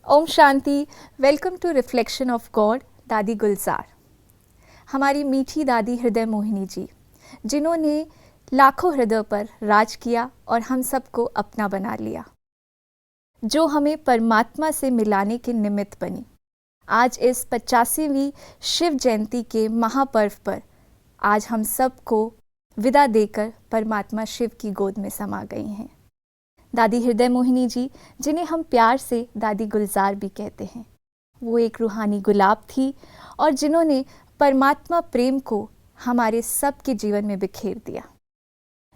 Om Shanti. Welcome to reflection of God. Dadi Gulzar, हमारी मीठी दादी हृदय मोहिनी जी, जिन्होंने लाखों हृदय पर राज किया और हम सबको अपना बना लिया, जो हमें परमात्मा से मिलाने के निमित्त बनी। आज इस 85वीं शिव जयंती के महापर्व पर आज हम सबको विदा देकर परमात्मा शिव की गोद में समा गई हैं। दादी हृदय मोहिनी जी, जिन्हें हम प्यार से दादी गुलजार भी कहते हैं, वो एक रूहानी गुलाब थी और जिन्होंने परमात्मा प्रेम को हमारे सबके जीवन में बिखेर दिया।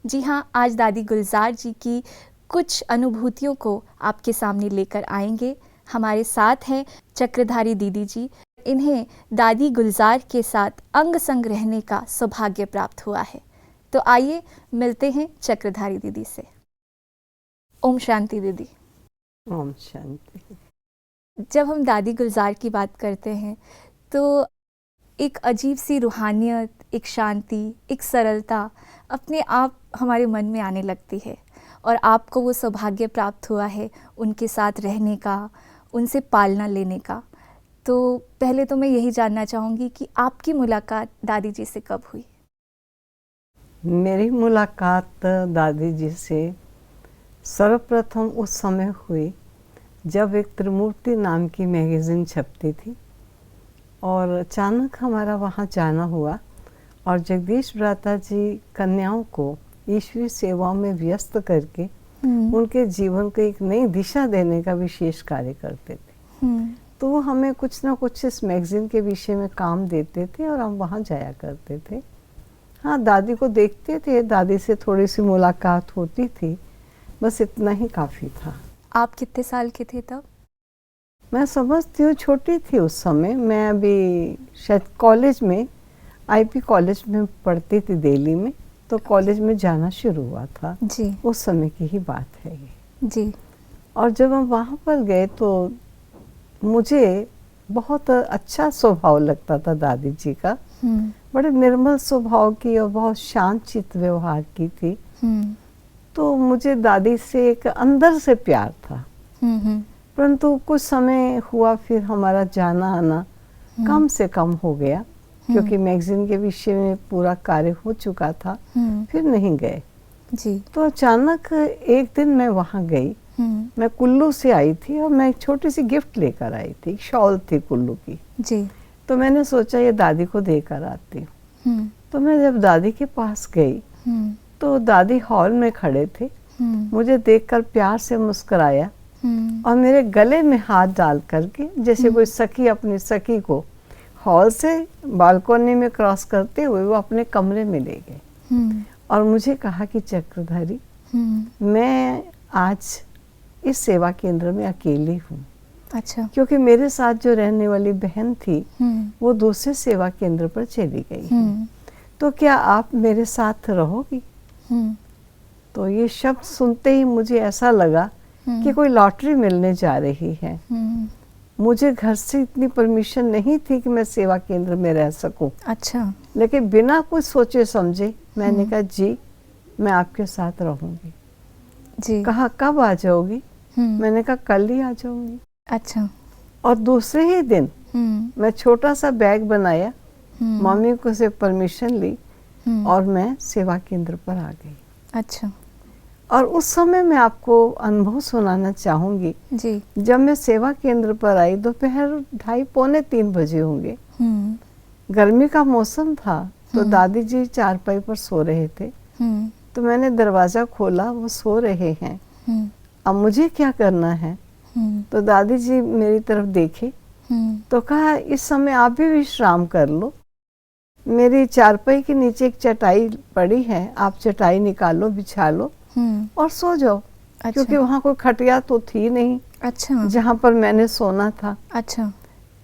जी हाँ, आज दादी गुलजार जी की कुछ अनुभूतियों को आपके सामने लेकर आएंगे। हमारे साथ हैं चक्रधारी दीदी जी। इन्हें दादी गुलजार के साथ अंग संग रहने का सौभाग्य प्राप्त हुआ है। तो आइए मिलते हैं चक्रधारी दीदी से। ओम शांति दीदी। ओम शांति। जब हम दादी गुलजार की बात करते हैं तो एक अजीब सी रूहानियत, एक शांति, एक सरलता अपने आप हमारे मन में आने लगती है। और आपको वो सौभाग्य प्राप्त हुआ है उनके साथ रहने का, उनसे पालना लेने का। तो पहले तो मैं यही जानना चाहूँगी कि आपकी मुलाकात दादी जी से कब हुई? मेरी मुलाकात दादी जी से सर्वप्रथम उस समय हुई जब एक त्रिमूर्ति नाम की मैगज़ीन छपती थी और अचानक हमारा वहाँ जाना हुआ और जगदीश भ्राता जी कन्याओं को ईश्वरीय सेवाओं में व्यस्त करके उनके जीवन को एक नई दिशा देने का विशेष कार्य करते थे। तो वो हमें कुछ ना कुछ इस मैगज़ीन के विषय में काम देते थे और हम वहाँ जाया करते थे। हाँ, दादी को देखते थे, दादी से थोड़ी सी मुलाकात होती थी, बस इतना ही काफ़ी था। आप कितने साल के थे तब? मैं समझती हूँ छोटी थी उस समय। मैं अभी शायद कॉलेज में, आईपी कॉलेज में पढ़ती थी दिल्ली में, तो कॉलेज में जाना शुरू हुआ था जी। उस समय की ही बात है ये जी। और जब हम वहाँ पर गए तो मुझे बहुत अच्छा स्वभाव लगता था दादी जी का। बड़े निर्मल स्वभाव की और बहुत शांत चित्त व्यवहार की थी। तो मुझे दादी से एक अंदर से प्यार था। परंतु कुछ समय हुआ, फिर हमारा जाना आना कम से कम हो गया क्योंकि मैगज़ीन के विषय में पूरा कार्य हो चुका था। फिर नहीं गए जी। तो अचानक एक दिन मैं वहाँ गई। मैं कुल्लू से आई थी और मैं एक छोटी सी गिफ्ट लेकर आई थी, शॉल थी कुल्लू की जी। तो मैंने सोचा ये दादी को देकर आती हूँ। तो मैं जब दादी के पास गई तो दादी हॉल में खड़े थे। मुझे देखकर प्यार से मुस्कुराया और मेरे गले में हाथ डाल करके जैसे कोई सखी अपनी सखी को हॉल से बालकनी में क्रॉस करते हुए वो अपने कमरे में ले गए और मुझे कहा कि चक्रधारी, मैं आज इस सेवा केंद्र में अकेली हूँ। अच्छा। क्योंकि मेरे साथ जो रहने वाली बहन थी वो दूसरे सेवा केंद्र पर चली गई है, तो क्या आप मेरे साथ रहोगी? तो ये शब्द सुनते ही मुझे ऐसा लगा कि कोई लॉटरी मिलने जा रही है। मुझे घर से इतनी परमिशन नहीं थी कि मैं सेवा केंद्र में रह सकूं। अच्छा। लेकिन बिना कुछ सोचे समझे मैंने कहा जी, मैं आपके साथ रहूंगी। जी। कहा कब आ जाओगी? मैंने कहा कल ही आ जाऊंगी। अच्छा। और दूसरे ही दिन मैं छोटा सा बैग बनाया, मम्मी को से परमिशन ली और मैं सेवा केंद्र पर आ गई। अच्छा। और उस समय मैं आपको अनुभव सुनाना चाहूँगी। जी। जब मैं सेवा केंद्र पर आई, दोपहर 2:30 पौने 3 बजे होंगे। गर्मी का मौसम था तो दादी जी चारपाई पर सो रहे थे। तो मैंने दरवाज़ा खोला, वो सो रहे हैं। अब मुझे क्या करना है? तो दादी जी मेरी तरफ देखे तो कहा इस समय आप भी विश्राम कर लो। मेरी चारपाई के नीचे एक चटाई पड़ी है, आप चटाई निकालो, बिछा लो और सो जाओ। अच्छा। क्योंकि वहाँ कोई खटिया तो थी नहीं। अच्छा। जहाँ पर मैंने सोना था। अच्छा।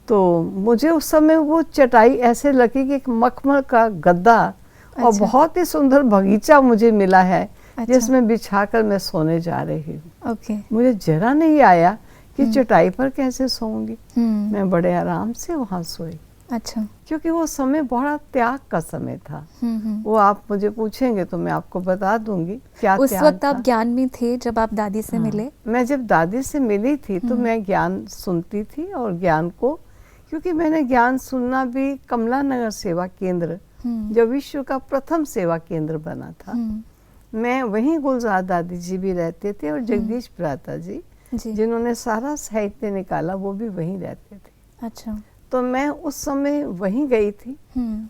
तो मुझे उस समय वो चटाई ऐसे लगी कि एक मखमल का गद्दा। अच्छा। और बहुत ही सुंदर बगीचा मुझे मिला है। अच्छा। जिसमें बिछाकर मैं सोने जा रही हूँ। ओके। मुझे जरा नहीं आया कि चटाई पर कैसे सोऊंगी। मैं बड़े आराम से वहाँ सोई। अच्छा। क्योंकि वो समय बड़ा त्याग का समय था। वो आप मुझे पूछेंगे तो मैं आपको बता दूंगी क्या उस त्याग वक्त था। आप ज्ञान में थे जब आप दादी से हाँ, मिले? मैं जब दादी से मिली थी तो मैं ज्ञान सुनती थी, और ज्ञान को, क्योंकि मैंने ज्ञान सुनना भी कमला नगर सेवा केंद्र जो विश्व का प्रथम सेवा केंद्र बना था, मैं वहीं गुलजार दादी जी भी रहते थे और जगदीश भ्राता जी जिन्होंने सारा साहित्य निकाला वो भी वहीं रहते थे। अच्छा। तो मैं उस समय वहीं गई थी,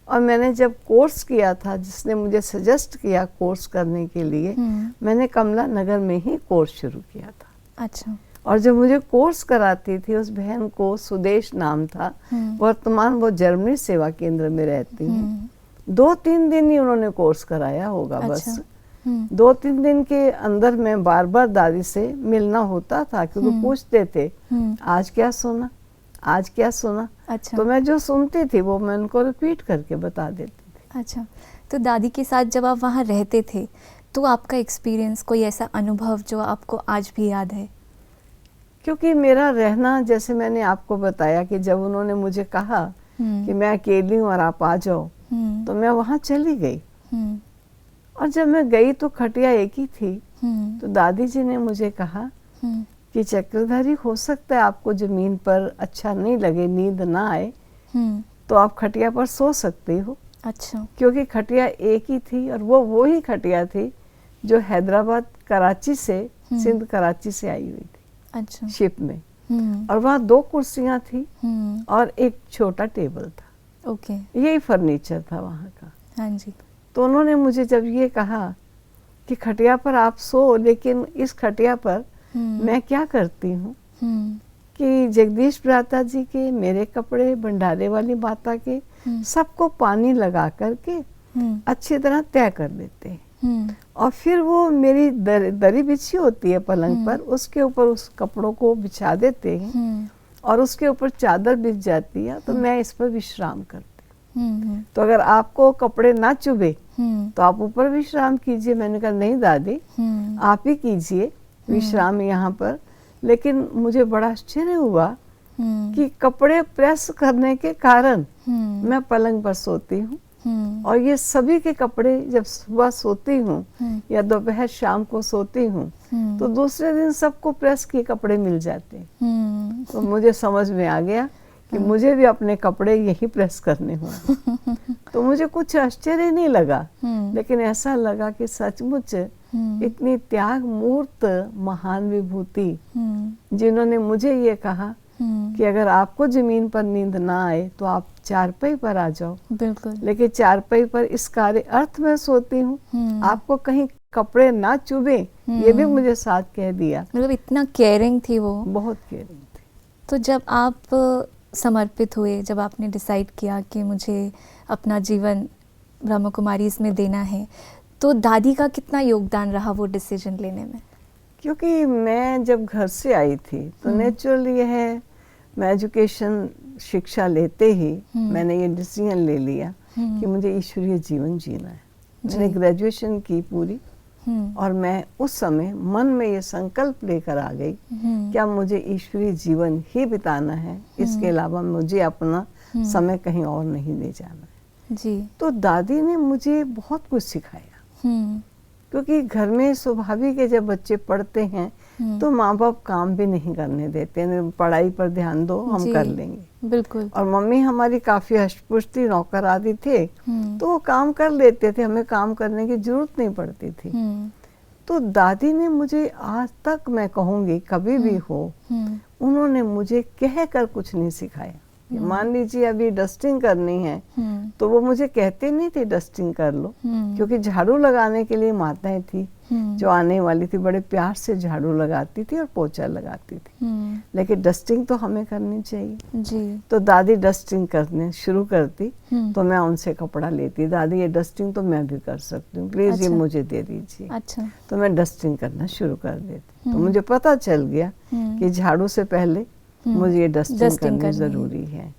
और मैंने जब कोर्स किया था, जिसने मुझे सजेस्ट किया कोर्स करने के लिए, मैंने कमला नगर में ही कोर्स शुरू किया था। अच्छा। और जब मुझे कोर्स कराती थी उस बहन को सुदेश नाम था, वर्तमान वो जर्मनी सेवा केंद्र में रहती हैं। 2-3 दिन ही उन्होंने कोर्स कराया होगा। अच्छा। बस 2-3 दिन के अंदर मैं बार बार दादी से मिलना होता था, क्योंकि पूछते थे आज क्या सुना, आज क्या सुना। अच्छा। तो मैं जो सुनती थी वो मैं उनको रिपीट करके बता देती थी। अच्छा, तो दादी के साथ जब आप वहाँ रहते थे तो आपका एक्सपीरियंस, कोई ऐसा अनुभव जो आपको आज भी याद है? क्योंकि मेरा रहना, जैसे मैंने आपको बताया कि जब उन्होंने मुझे कहा कि मैं अकेली हूँ और आप आ जाओ, तो मैं वहाँ चली गई। और जब मैं गई तो खटिया एक ही थी। तो दादी जी ने मुझे कहा कि चक्रधारी, हो सकता है आपको जमीन पर अच्छा नहीं लगे, नींद ना आए, तो आप खटिया पर सो सकते हो। अच्छा। क्योंकि खटिया एक ही थी, और वो ही खटिया थी जो हैदराबाद कराची से, सिंध कराची से आई हुई थी। अच्छा। शिप में। और वहाँ 2 कुर्सियाँ थी और एक छोटा टेबल था। ओके। यही फर्नीचर था वहाँ का। हाँ जी। तो उन्होंने मुझे जब ये कहा कि खटिया पर आप सो, लेकिन इस खटिया पर मैं क्या करती हूँ कि जगदीश भ्राता जी के, मेरे कपड़े, भंडारे वाली माता के, सबको पानी लगा करके अच्छी तरह तय कर देते हैं। और फिर वो मेरी दरी बिछी होती है पलंग पर, उसके ऊपर उस कपड़ों को बिछा देते हैं, और उसके ऊपर चादर बिछ जाती है, तो मैं इस पर विश्राम करती हूँ। तो अगर आपको कपड़े ना चुभे तो आप ऊपर विश्राम कीजिए। मैंने कहा नहीं दादी, आप ही कीजिए विश्राम यहाँ पर। लेकिन मुझे बड़ा आश्चर्य हुआ कि कपड़े प्रेस करने के कारण मैं पलंग पर सोती हूँ, और ये सभी के कपड़े जब सुबह सोती हूँ या दोपहर शाम को सोती हूँ, तो दूसरे दिन सबको प्रेस किए कपड़े मिल जाते हैं। तो मुझे समझ में आ गया कि मुझे भी अपने कपड़े यही प्रेस करने होंगे। तो मुझे कुछ आश्चर्य नहीं लगा, लेकिन ऐसा लगा कि सचमुच इतनी त्याग मूर्त महान विभूति, जिन्होंने मुझे ये कहा कि अगर आपको जमीन पर नींद ना आए तो आप चारपाई पर आ जाओ। बिल्कुल। लेकिन चारपाई पर इस कार्य अर्थ में सोती हूँ, आपको कहीं कपड़े ना चुभे, ये भी मुझे साथ कह दिया। मतलब इतना केयरिंग थी वो। बहुत केयरिंग थी। तो जब आप समर्पित हुए, जब आपने डिसाइड किया कि मुझे अपना जीवन ब्रह्म कुमारी इसमें देना है, तो दादी का कितना योगदान रहा वो डिसीजन लेने में? क्योंकि मैं जब घर से आई थी तो नेचुरल ये है, मैं एजुकेशन, शिक्षा लेते ही मैंने ये डिसीजन ले लिया कि मुझे ईश्वरीय जीवन जीना है। मैंने ग्रेजुएशन की पूरी, और मैं उस समय मन में ये संकल्प लेकर आ गई कि अब मुझे ईश्वरीय जीवन ही बिताना है, इसके अलावा मुझे अपना समय कहीं और नहीं ले जाना है जी। तो दादी ने मुझे बहुत कुछ सिखाया, क्योंकि घर में स्वाभाविक है जब बच्चे पढ़ते हैं तो माँ बाप काम भी नहीं करने देते, पढ़ाई पर ध्यान दो, हम कर लेंगे। बिल्कुल। और मम्मी हमारी काफी हष्टपुष्ट थी, नौकर आदि थे, तो वो काम कर लेते थे, हमें काम करने की जरूरत नहीं पड़ती थी। तो दादी ने मुझे आज तक, मैं कहूँगी कभी भी हो, उन्होंने मुझे कह कर कुछ नहीं सिखाया। मान लीजिए अभी डस्टिंग करनी है तो वो मुझे कहते नहीं थे डस्टिंग कर लो, क्योंकि झाड़ू लगाने के लिए माताएं थी जो आने वाली थी, बड़े प्यार से झाड़ू लगाती थी और पोछा लगाती थी, लेकिन डस्टिंग तो हमें करनी चाहिए जी। तो दादी डस्टिंग करने शुरू करती तो मैं उनसे कपड़ा लेती, दादी ये डस्टिंग तो मैं भी कर सकती हूँ, प्लीज ये मुझे दे दीजिए। अच्छा। तो मैं डस्टिंग करना शुरू कर देती। तो मुझे पता चल गया कि झाड़ू से पहले मुझे ये डस्टिंग करनी जरूरी है।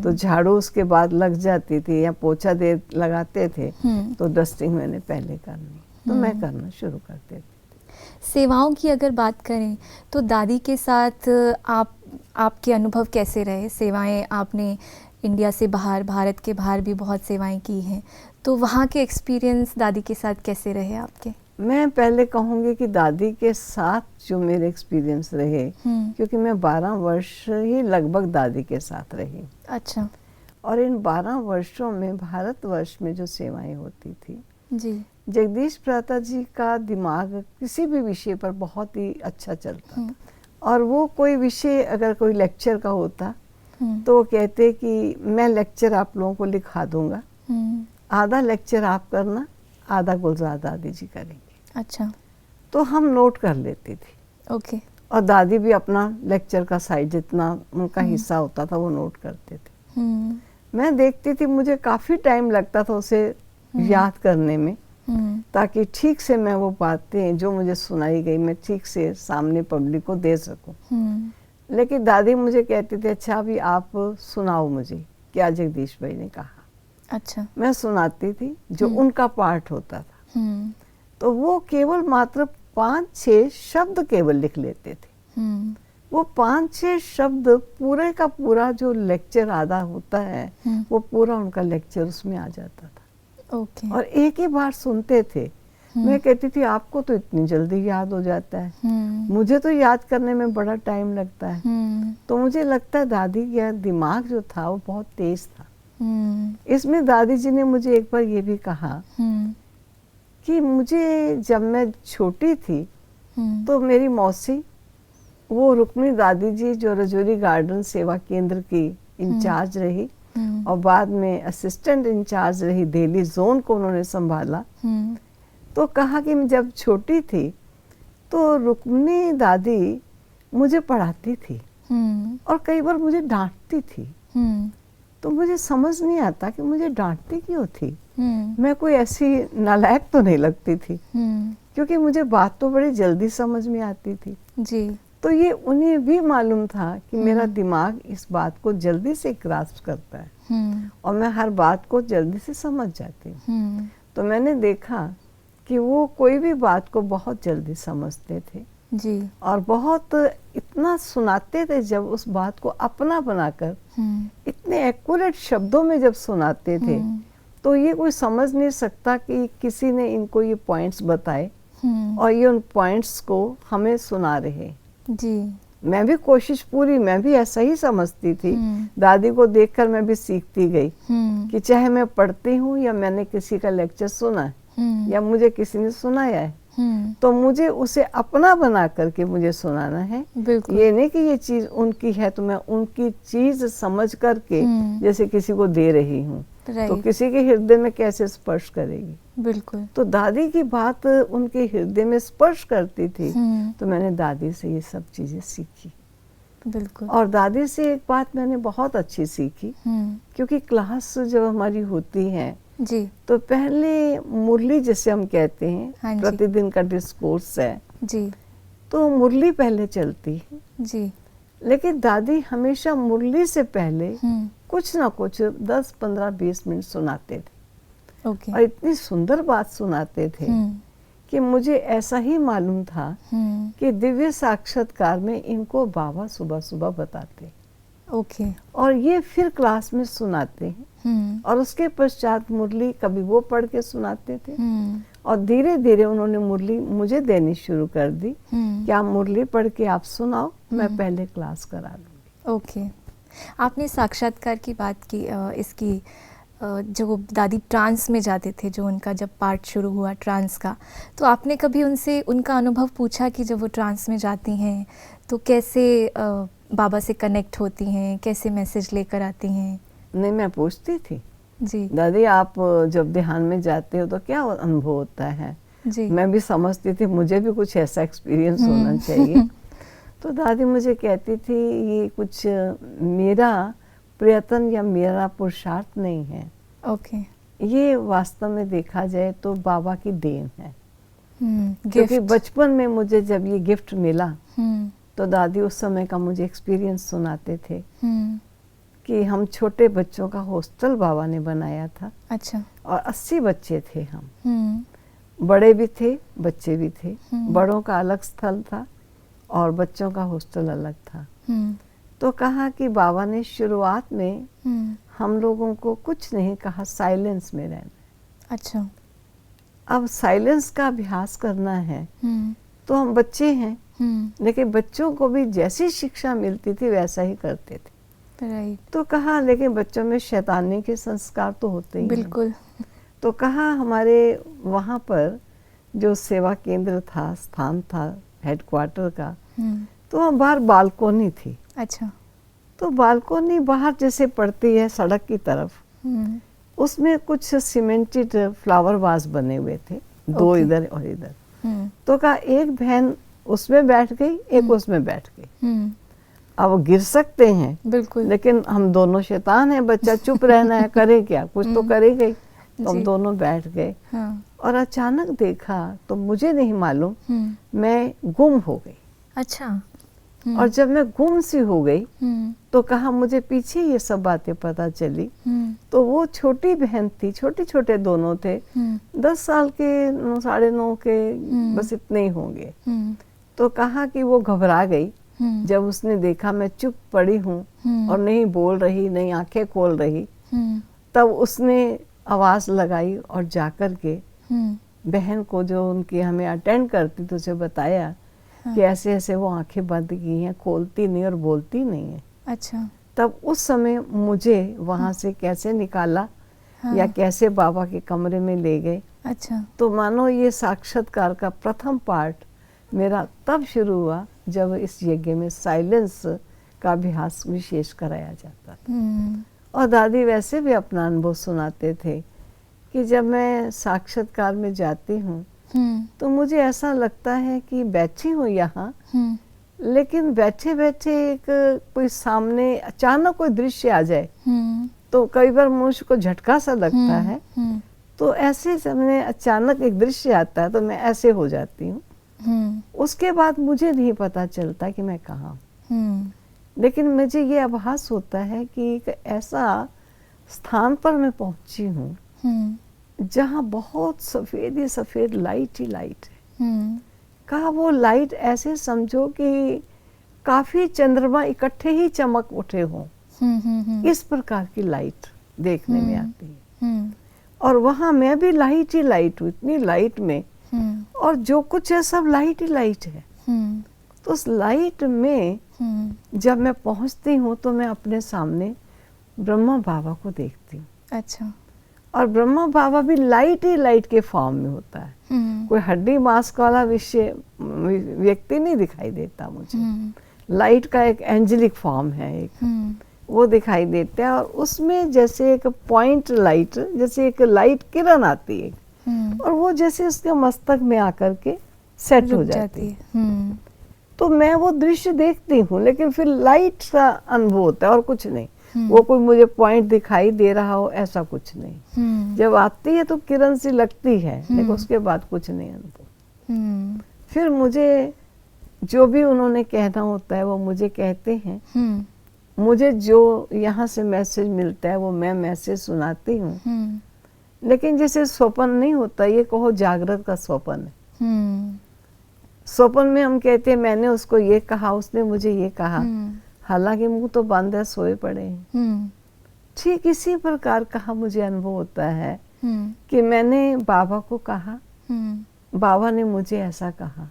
तो झाड़ू उसके बाद लग जाती थी, या पोछा दे लगाते थे तो डस्टिंग मैंने पहले करनी, तो मैं करना शुरू कर देती। सेवाओं की अगर बात करें तो दादी के साथ आपके अनुभव कैसे रहे? सेवाएं आपने इंडिया से बाहर, भारत के बाहर भी बहुत सेवाएं की हैं, तो वहाँ के एक्सपीरियंस दादी के साथ कैसे रहे आपके? मैं पहले कहूँगी कि दादी के साथ जो मेरे एक्सपीरियंस रहे, क्योंकि मैं 12 वर्ष ही लगभग दादी के साथ रही। अच्छा। और इन 12 वर्षों में भारतवर्ष में जो सेवाएं होती थी जी। जगदीश प्रता जी का दिमाग किसी भी विषय पर बहुत ही अच्छा चलता था। और वो कोई विषय अगर कोई लेक्चर का होता तो वो कहते कि मैं लेक्चर आप लोगों को लिखा दूंगा, आधा लेक्चर आप करना, आधा गुलजार दादी जी करेंगे। अच्छा। तो हम नोट कर लेते थे। ओके। और दादी भी अपना लेक्चर का साइड जितना उनका हिस्सा होता था वो नोट करते थे। मैं देखती थी, मुझे काफ़ी टाइम लगता था उसे याद करने में, ताकि ठीक से मैं वो बातें जो मुझे सुनाई गई मैं ठीक से सामने पब्लिक को दे सकूं। लेकिन दादी मुझे कहती थी, अच्छा अभी आप सुनाओ मुझे क्या जगदीश भाई ने कहा। अच्छा। मैं सुनाती थी जो उनका पार्ट होता था। तो वो केवल मात्र 5-6 शब्द केवल लिख लेते थे। वो 5-6 शब्द पूरे का पूरा जो लेक्चर आधा होता है वो पूरा उनका लेक्चर उसमें आ जाता था। ओके। और एक ही बार सुनते थे। मैं कहती थी आपको तो इतनी जल्दी याद हो जाता है, मुझे तो याद करने में बड़ा टाइम लगता है। तो मुझे लगता है दादी का दिमाग जो था वो बहुत तेज था। इसमें दादी जी ने मुझे एक बार ये भी कहा कि मुझे जब मैं छोटी थी तो मेरी मौसी, वो रुक्मिणी दादी जी जो रजौरी गार्डन सेवा केंद्र की इंचार्ज रही और बाद में असिस्टेंट इंचार्ज रही, दिल्ली जोन को उन्होंने संभाला। तो कहा कि मैं जब छोटी थी तो रुक्मिणी दादी मुझे पढ़ाती थी और कई बार मुझे डांटती थी। तो मुझे समझ नहीं आता कि मुझे डांटती क्यों थी। मैं कोई ऐसी नालायक तो नहीं लगती थी, क्योंकि मुझे बात तो बड़ी जल्दी समझ में आती थी जी। तो ये उन्हें भी मालूम था कि मेरा दिमाग इस बात को जल्दी से ग्रास्प करता है और मैं हर बात को जल्दी से समझ जाती हूँ। तो मैंने देखा कि वो कोई भी बात को बहुत जल्दी समझते थे जी। और बहुत इतना सुनाते थे, जब उस बात को अपना बनाकर इतने एक्यूरेट शब्दों में जब सुनाते थे तो ये कोई समझ नहीं सकता कि किसी ने इनको ये पॉइंट्स बताए और ये उन पॉइंट्स को हमें सुना रहे जी। मैं भी कोशिश पूरी, मैं भी ऐसा ही समझती थी। दादी को देखकर मैं भी सीखती गई कि चाहे मैं पढ़ती हूँ या मैंने किसी का लेक्चर सुना है या मुझे किसी ने सुनाया है तो मुझे उसे अपना बना करके मुझे सुनाना है। ये नहीं कि ये चीज उनकी है तो मैं उनकी चीज समझ करके जैसे किसी को दे रही हूँ तो किसी के हृदय में कैसे स्पर्श करेगी। बिल्कुल। तो दादी की बात उनके हृदय में स्पर्श करती थी तो मैंने दादी से ये सब चीजें सीखी। बिल्कुल। और दादी से एक बात मैंने बहुत अच्छी सीखी, क्योंकि क्लास जब हमारी होती है जी तो पहले मुरली जैसे हम कहते हैं, हाँ प्रतिदिन का डिस्कोर्स है जी, तो मुरली पहले चलती है जी। लेकिन दादी हमेशा मुरली से पहले कुछ ना कुछ 10, 15, 20 मिनट सुनाते थे। ओके। और इतनी सुंदर बात सुनाते थे कि मुझे ऐसा ही मालूम था कि दिव्य साक्षात्कार में इनको बाबा सुबह सुबह बताते। ओके। और ये फिर क्लास में सुनाते हैं और उसके पश्चात मुरली कभी वो पढ़ के सुनाते थे और धीरे धीरे उन्होंने मुरली मुझे देनी शुरू कर दी कि आप मुरली पढ़ के आप सुनाओ, मैं पहले क्लास करा दूंगी। ओके। आपने साक्षात्कार की बात की, इसकी जो दादी ट्रांस में जाते थे, जो उनका जब पार्ट शुरू हुआ ट्रांस का, तो आपने कभी उनसे उनका अनुभव पूछा कि जब वो ट्रांस में जाती हैं तो कैसे बाबा से कनेक्ट होती हैं, कैसे मैसेज लेकर आती हैं? नहीं, मैं पूछती थी जी, दादी आप जब ध्यान में जाते हो तो क्या अनुभव होता है जी। मैं भी समझती थी मुझे भी कुछ ऐसा एक्सपीरियंस होना चाहिए। तो दादी मुझे कहती थी ये कुछ मेरा प्रयत्न या मेरा पुरुषार्थ नहीं है। ओके। ये वास्तव में देखा जाए तो बाबा की देन है। क्योंकि बचपन में मुझे जब ये गिफ्ट मिला तो दादी उस समय का मुझे एक्सपीरियंस सुनाते थे कि हम छोटे बच्चों का हॉस्टल बाबा ने बनाया था। अच्छा। और 80 बच्चे थे हम, बड़े भी थे बच्चे भी थे। बड़ों का अलग स्थल था और बच्चों का हॉस्टल अलग था। तो कहा कि बाबा ने शुरुआत में हम लोगों को कुछ नहीं कहा, साइलेंस में रहना। अच्छा। अब साइलेंस का अभ्यास करना है तो हम बच्चे हैं, लेकिन बच्चों को भी जैसी शिक्षा मिलती थी वैसा ही करते थे। राइट। तो कहा लेकिन बच्चों में शैतानी के संस्कार तो होते ही हैं। बिल्कुल। तो कहा हमारे वहाँ पर जो सेवा केंद्र था, स्थान था हेडक्वार्टर का, तो वहाँ बाहर बालकोनी थी। अच्छा। तो बालकोनी बाहर जैसे पड़ती है सड़क की तरफ, उसमें कुछ सीमेंटेड फ्लावर वास बने हुए थे, दो इधर और इधर। तो कहा एक बहन उसमें बैठ गई, एक उसमें बैठ गई। अब वो गिर सकते हैं, बिल्कुल, लेकिन हम दोनों शैतान हैं, बच्चा चुप रहना है, करे क्या, कुछ तो करेगा ही। तो हम दोनों बैठ गए। हाँ। और अचानक देखा तो मुझे नहीं मालूम, मैं गुम हो गई। अच्छा। और जब मैं गुम सी हो गई तो कहा मुझे पीछे ये सब बातें पता चली। तो वो छोटी बहन थी, छोटे छोटे दोनों थे, 10 साल के, 9.5 के, बस इतने ही होंगे। तो कहा कि वो घबरा गई जब उसने देखा मैं चुप पड़ी हूँ और नहीं बोल रही, नहीं आंखें खोल रही। तब उसने आवाज लगाई और जाकर के बहन को, जो उनकी हमें अटेंड करती थी, उसे बताया कि ऐसे ऐसे वो आंखें बंद की हैं, खोलती नहीं और बोलती नहीं है। अच्छा। तब उस समय मुझे वहाँ से कैसे निकाला या कैसे बाबा के कमरे में ले गए। अच्छा। तो मानो ये साक्षात्कार का प्रथम पार्ट मेरा तब शुरू हुआ जब इस यज्ञ में साइलेंस का अभ्यास विशेष कराया जाता था। और दादी वैसे भी अपना अनुभव सुनाते थे कि जब मैं साक्षात्कार में जाती हूँ तो मुझे ऐसा लगता है कि बैठी हूँ यहाँ, लेकिन बैठे बैठे एक कोई सामने अचानक कोई दृश्य आ जाए तो कई बार मुझको झटका सा लगता है। तो ऐसे सामने अचानक एक दृश्य आता है तो मैं ऐसे हो जाती हूँ। उसके बाद मुझे नहीं पता चलता कि मैं कहाँ हूँ, लेकिन मुझे ये आभास होता है कि एक ऐसा स्थान पर मैं पहुंची हूँ जहाँ बहुत सफेद ही सफेद लाइट ही लाइट है। कहा वो लाइट ऐसे समझो कि काफी चंद्रमा इकट्ठे ही चमक उठे हों, इस प्रकार की लाइट देखने में आती है। और वहाँ मैं भी लाइट ही लाइट हूँ, इतनी लाइट में, और जो कुछ है सब लाइट ही लाइट है। तो उस लाइट में जब मैं पहुंचती हूँ तो मैं अपने सामने ब्रह्मा बाबा को देखती हूँ। अच्छा। और ब्रह्मा बाबा भी लाइट ही लाइट के फॉर्म में होता है, कोई हड्डी मांस वाला विषय व्यक्ति नहीं दिखाई देता मुझे। लाइट का एक एंजेलिक फॉर्म है, एक वो दिखाई देता है। और उसमें जैसे एक पॉइंट लाइट, जैसे एक लाइट किरण आती है और वो जैसे उसके मस्तक में आकर के सेट हो जाती है। तो मैं वो दृश्य देखती हूँ, लेकिन फिर लाइट का अनुभव होता है और कुछ नहीं। वो कोई मुझे पॉइंट दिखाई दे रहा हो ऐसा कुछ नहीं। जब आती है तो किरण सी लगती है, लेकिन उसके बाद कुछ नहीं अनुभव। फिर मुझे जो भी उन्होंने कहना होता है वो मुझे कहते हैं। मुझे जो यहाँ से मैसेज मिलता है वो मैं मैसेज सुनाती हूँ, लेकिन जैसे स्वप्न नहीं होता, ये कहो जागृत का स्वप्न है। स्वप्न में हम कहते हैं मैंने उसको ये कहा, उसने मुझे ये कहा, हालांकि मुंह तो बंद है, सोए पड़े हैं। ठीक इसी प्रकार का मुझे अनुभव होता है कि मैंने बाबा को कहा, बाबा ने मुझे ऐसा कहा,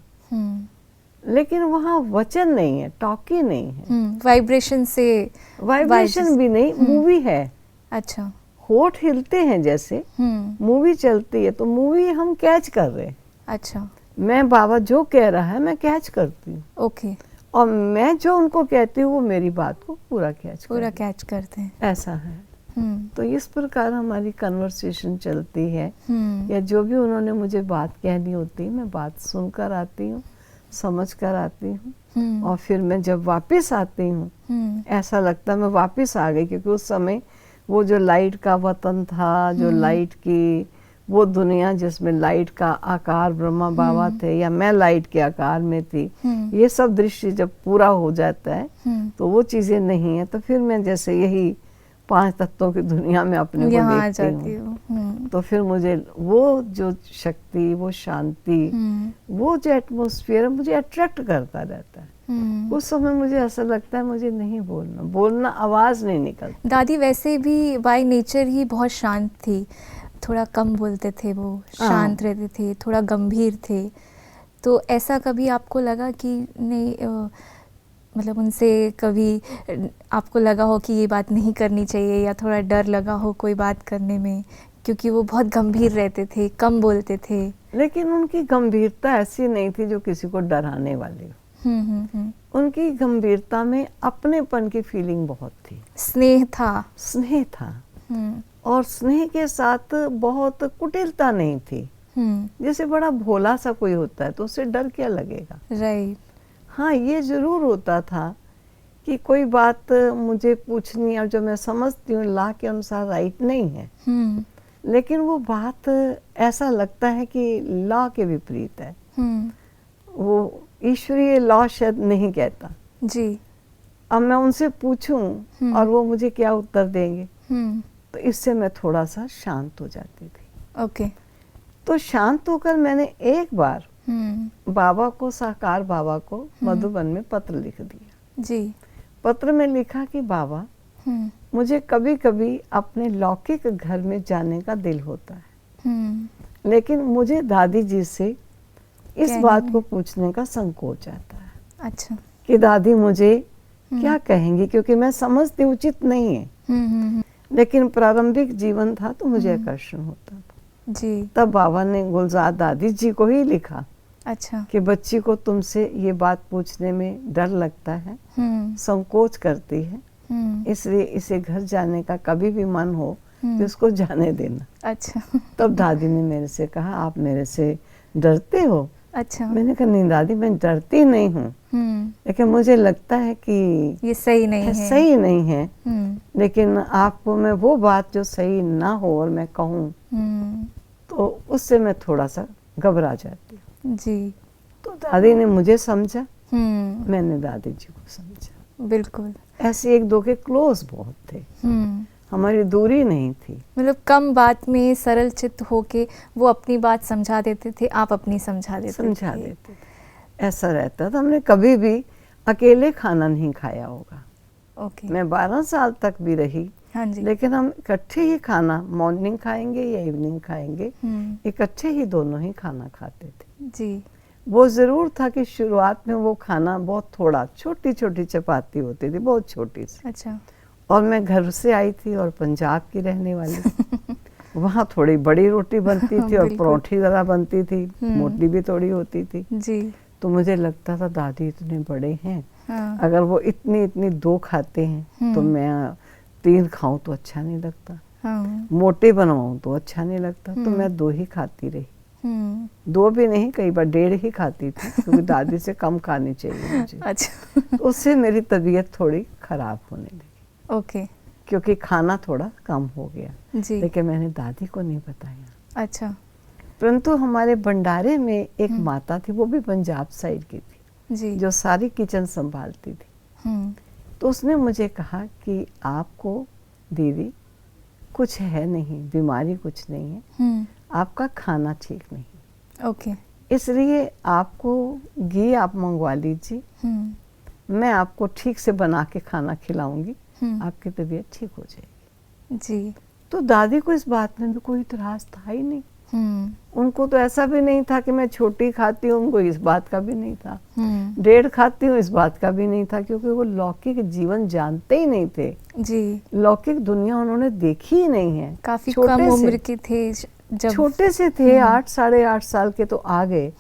लेकिन वहाँ वचन नहीं है, टॉक ही नहीं है। वाइब्रेशन से, वाइब्रेशन भी नहीं, मूवी है। अच्छा। होठ हिलते हैं जैसे मूवी चलती है, तो मूवी हम कैच कर रहे हैं। अच्छा। मैं बाबा जो कह रहा है मैं कैच करती हूँ। ओके। और मैं जो उनको कहती हूँ वो मेरी बात को पूरा कैच करते हैं। ऐसा है। तो इस प्रकार हमारी कन्वर्सेशन चलती है, या जो भी उन्होंने मुझे बात कहनी होती है मैं बात सुनकर आती हूँ, समझ कर आती हूँ। और फिर मैं जब वापस आती हूँ ऐसा लगता है मैं वापस आ गई, क्योंकि उस समय वो जो लाइट का वतन था, जो लाइट की वो दुनिया जिसमें लाइट का आकार ब्रह्मा बाबा थे या मैं लाइट के आकार में थी, ये सब दृश्य जब पूरा हो जाता है तो वो चीजें नहीं है। तो फिर मैं जैसे यही 5 तत्वों की दुनिया में अपने को देखती हूँ। तो फिर मुझे वो जो शक्ति, वो शांति, वो जो एटमॉस्फेयर मुझे अट्रैक्ट करता रहता है। उस समय मुझे ऐसा लगता है मुझे नहीं बोलना आवाज़ नहीं निकलती। दादी वैसे भी बाय नेचर ही बहुत शांत थी, थोड़ा कम बोलते थे, वो शांत रहते थे, थोड़ा गंभीर थे। तो ऐसा कभी आपको लगा कि नहीं मतलब उनसे कभी आपको लगा हो कि ये बात नहीं करनी चाहिए, या थोड़ा डर लगा हो कोई बात करने में, क्योंकि वो बहुत गंभीर रहते थे, कम बोलते थे? लेकिन उनकी गंभीरता ऐसी नहीं थी जो किसी को डराने वाली हो। उनकी गंभीरता में अपनेपन की फीलिंग बहुत थी, स्नेह था। और स्नेह के साथ बहुत कुटिलता नहीं थी। जैसे बड़ा भोला सा कोई होता है तो उससे डर क्या लगेगा। राइट। हाँ, ये जरूर होता था कि कोई बात मुझे पूछनी और जो मैं समझती हूँ लॉ के अनुसार राइट नहीं है, लेकिन वो बात ऐसा लगता है कि लॉ के विपरीत है। वो ईश्वरीय लॉ शायद नहीं कहता जी। अब मैं उनसे पूछूं और वो मुझे क्या उत्तर देंगे, तो इससे मैं थोड़ा सा शांत हो जाती थी। ओके। तो शांत होकर मैंने एक बार बाबा को, साकार बाबा को मधुबन में पत्र लिख दिया जी। पत्र में लिखा कि बाबा, मुझे कभी कभी अपने लौकिक घर में जाने का दिल होता है, लेकिन मुझे दादी जी से इस बात को पूछने का संकोच आता है। अच्छा। कि दादी मुझे क्या कहेंगी, क्योंकि मैं समझती उचित नहीं है। लेकिन प्रारंभिक जीवन था तो मुझे आकर्षण होता था जी। तब बाबा ने गुलजार दादी जी को ही लिखा। अच्छा। कि बच्ची को तुमसे ये बात पूछने में डर लगता है, संकोच करती है, इसलिए इसे घर जाने का कभी भी मन हो तो उसको जाने देना। अच्छा। तब दादी ने मेरे से कहा, आप मेरे से डरते हो? अच्छा। मैंने कहा, नहीं दादी, मैं डरती नहीं हूँ, लेकिन मुझे लगता है कि ये सही नहीं है। लेकिन आपको मैं वो बात जो सही ना हो और मैं कहूँ तो उससे मैं थोड़ा सा घबरा जाती हूँ। जी। तो दादी ने मुझे समझा, मैंने दादी जी को समझा। बिल्कुल। ऐसे एक दो के क्लोज बहुत थे, हमारी दूरी नहीं थी। मतलब कम बात में सरल चित्त होके वो अपनी बात समझा देते थे, आप अपनी समझा देते थे। ऐसा रहता था। हमने कभी भी अकेले खाना नहीं खाया होगा। ओके। मैं 12 साल तक भी रही। हाँ जी। लेकिन हम इकट्ठे ही खाना, मॉर्निंग खाएंगे या इवनिंग खाएंगे, इकट्ठे ही दोनों ही खाना खाते थे जी। वो जरूर था कि शुरुआत में वो खाना बहुत थोड़ा, छोटी छोटी चपाती होती थी, बहुत छोटी सी। अच्छा। और मैं घर से आई थी और पंजाब की रहने वाली वहाँ थोड़ी बड़ी रोटी बनती थी और परोठी ज़रा बनती थी, मोटी भी थोड़ी होती थी जी। तो मुझे लगता था दादी इतने बड़े हैं, हाँ। अगर वो इतनी इतनी 2 खाते हैं तो मैं 3 खाऊं तो अच्छा नहीं लगता। हाँ। मोटे बनवाऊं तो अच्छा नहीं लगता, तो मैं 2 ही खाती रही। 2 भी नहीं, कई बार 1.5 ही खाती थी, क्योंकि दादी से कम खानी चाहिए मुझे। अच्छा। तो उससे मेरी तबीयत थोड़ी खराब होने लगी। ओके। क्योंकि खाना थोड़ा कम हो गया जी। लेकिन मैंने दादी को नहीं बताया। अच्छा। परंतु हमारे भंडारे में एक माता थी, वो भी पंजाब साइड की थी जी। जो सारी किचन संभालती थी। तो उसने मुझे कहा कि आपको दीदी कुछ है नहीं, बीमारी कुछ नहीं है, आपका खाना ठीक नहीं। ओके। इसलिए आपको घी आप मंगवा लीजिए, मैं आपको ठीक से बना के खाना खिलाऊंगी, आपकी तबीयत ठीक हो जाएगी। जी। तो दादी को इस बात में भी कोई इतराज था ही नहीं। उनको तो ऐसा भी नहीं था कि मैं छोटी खाती हूँ, उनको इस बात का भी नहीं था। 1.5 खाती हूँ, इस बात का भी नहीं था, क्योंकि वो लौकिक जीवन जानते ही नहीं थे जी। लौकिक दुनिया उन्होंने देखी ही नहीं है। काफी कम उम्र के थे जब, छोटे से थे, 8 साढ़े 8 साल के तो आ गए।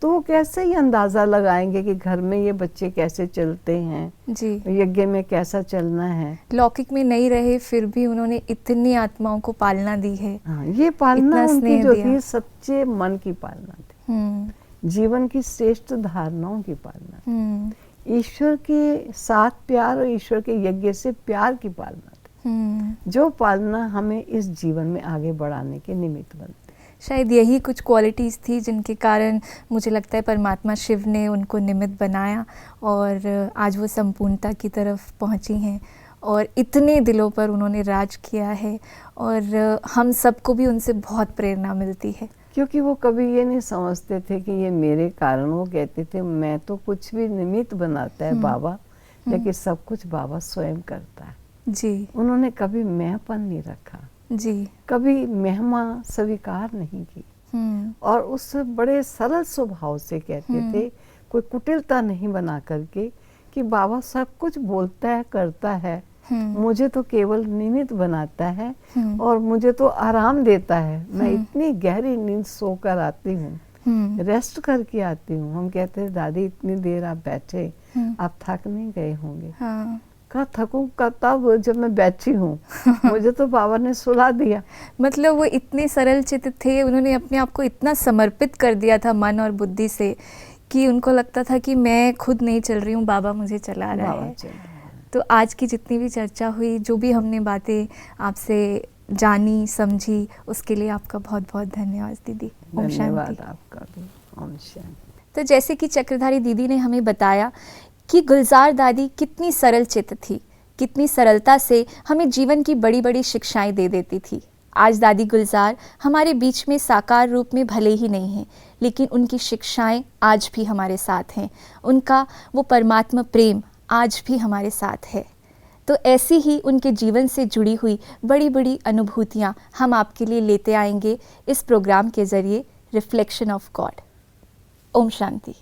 तो वो कैसे ही अंदाजा लगाएंगे कि घर में ये बच्चे कैसे चलते हैं जी, यज्ञ में कैसा चलना है। लौकिक में नहीं रहे फिर भी उन्होंने इतनी आत्माओं को पालना दी है। हाँ, ये पालना उनकी जो थी सच्चे मन की पालना थी, जीवन की श्रेष्ठ धारणाओं की पालना, ईश्वर के साथ प्यार और ईश्वर के यज्ञ से प्यार की पालना थी, जो पालना हमें इस जीवन में आगे बढ़ाने के निमित्त बनती। शायद यही कुछ क्वालिटीज़ थी जिनके कारण मुझे लगता है परमात्मा शिव ने उनको निमित्त बनाया और आज वो संपूर्णता की तरफ पहुंची हैं और इतने दिलों पर उन्होंने राज किया है और हम सबको भी उनसे बहुत प्रेरणा मिलती है। क्योंकि वो कभी ये नहीं समझते थे कि ये मेरे कारण, वो कहते थे मैं तो कुछ भी निमित्त बनाता है बाबा, लेकिन सब कुछ बाबा स्वयं करता है। जी उन्होंने कभी मैंपन नहीं रखा, जी। कभी महिमा स्वीकार नहीं की, और उस बड़े सरल स्वभाव से कहते थे, कोई कुटिलता नहीं बना करके, कि बाबा सब कुछ बोलता है, करता है, मुझे तो केवल निमित्त बनाता है और मुझे तो आराम देता है। मैं इतनी गहरी नींद सोकर आती हूँ, रेस्ट करके आती हूँ। हम कहते हैं दादी इतनी देर आप बैठे, आप थक नहीं गए होंगे? हाँ। कहा थकूंगा तब जब मैं बैठी हूँ, मुझे तो बाबा ने सुला दिया। मतलब वो इतने सरल चित्त थे, उन्होंने अपने आप को इतना समर्पित कर दिया था मन और बुद्धि से कि उनको लगता था कि मैं खुद नहीं चल रही हूँ, बाबा मुझे चला रहा है। तो आज की जितनी भी चर्चा हुई, जो भी हमने बातें आपसे जानी समझी, उसके लिए आपका बहुत बहुत धन्यवाद दीदी। ओम शांति। धन्यवाद आपका भी। ओम शांति। तो जैसे कि चक्रधारी दीदी ने हमें बताया कि गुलजार दादी कितनी सरल चित्त थी, कितनी सरलता से हमें जीवन की बड़ी बड़ी शिक्षाएं दे देती थी। आज दादी गुलजार हमारे बीच में साकार रूप में भले ही नहीं हैं, लेकिन उनकी शिक्षाएं आज भी हमारे साथ हैं। उनका वो परमात्मा प्रेम आज भी हमारे साथ है। तो ऐसी ही उनके जीवन से जुड़ी हुई बड़ी बड़ी अनुभूतियाँ हम आपके लिए लेते आएंगे इस प्रोग्राम के ज़रिए, reflection of God. Om Shanti.